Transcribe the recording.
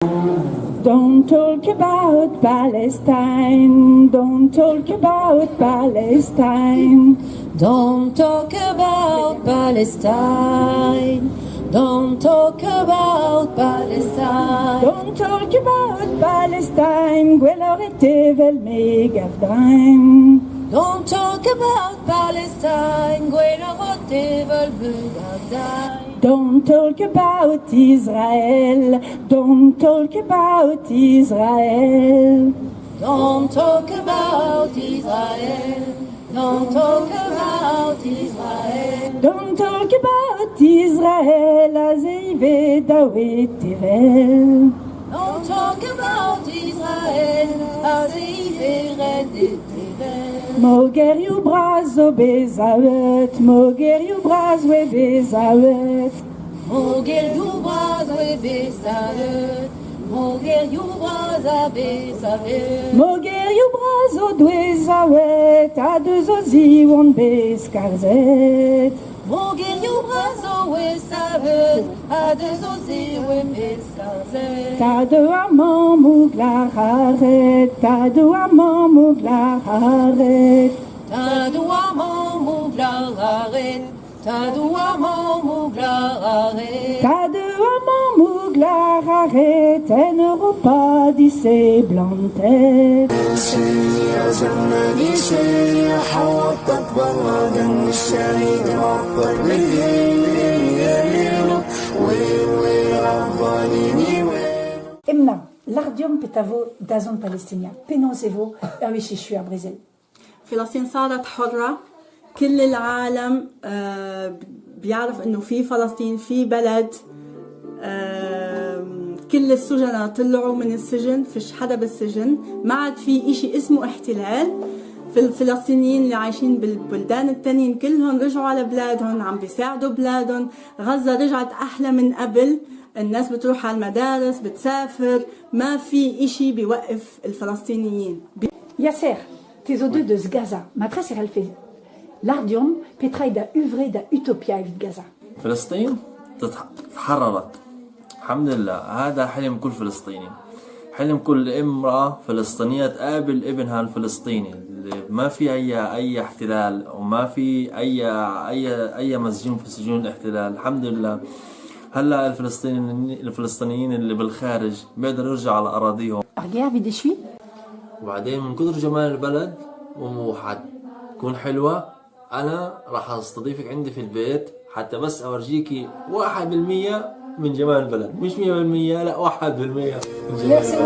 Don't talk about Palestine. Don't talk about Palestine. Don't talk about Palestine. Don't talk about Palestine. Don't talk about Palestine. Gwelorete vel megavdain. Don't talk about Palestine. Gwelorete vel megavdain. Don't talk about Israel. Don't talk about Israel. Don't talk about Israel. Don't talk about Israel. Don't talk about Israel as Ive Dawit Tirel. Don't talk about Israel as Ive Moger you brazo bezawet, moger you brazwe bezawet. Moger you brazwe bezawet, moger you brazwe bezawet. Moger you brazo dwezawet, a deux ozi won beskarzet. Moger you brazo bezawet, a deux ozi won beskarzet. Ta de amant mouglaharet, ta de amant mouglaharet. Ta de amant mouglaharet, ta de amant mouglaharet. Ta de amant mouglaharet, en Europa disse blantet. يا زماني شي حوطت برا دم الشهيد معطر بالليل وين وين الظالمين وين. امنا l'Ardium بتافو دازون بالستينيا بينوزيفو اويش شوي بريزل. فلسطين صارت حرة. كل العالم بيعرف انه في فلسطين، في بلد. كل السجناء طلعوا من السجن، فيش حدا بالسجن، ما عاد في اشي اسمه احتلال. في الفلسطينيين اللي عايشين بالبلدان التانيين كلهم رجعوا على بلادهم، عم بيساعدوا بلادهم. غزة رجعت احلى من قبل، الناس بتروح على المدارس، بتسافر، ما في اشي بيوقف الفلسطينيين. Yasser, tes odeux de Gaza, matresse elle fait. L'Ardium Petraï da uvre da utopia evit Gaza. فلسطين تحررت الحمد لله. هذا حلم كل فلسطيني، حلم كل امرأة فلسطينية تقابل ابنها الفلسطيني. ما في أي احتلال وما في أي مسجون في سجون الاحتلال. الحمد لله هلا الفلسطينيين اللي بالخارج بيقدروا يرجعوا على أراضيهم. وبعدين من كثر جمال البلد وحتكون حلوة، أنا راح أستضيفك عندي في البيت حتى بس أورجيكي 1% من جمال البلد، مش 100%، لا 1% من جمال البلد.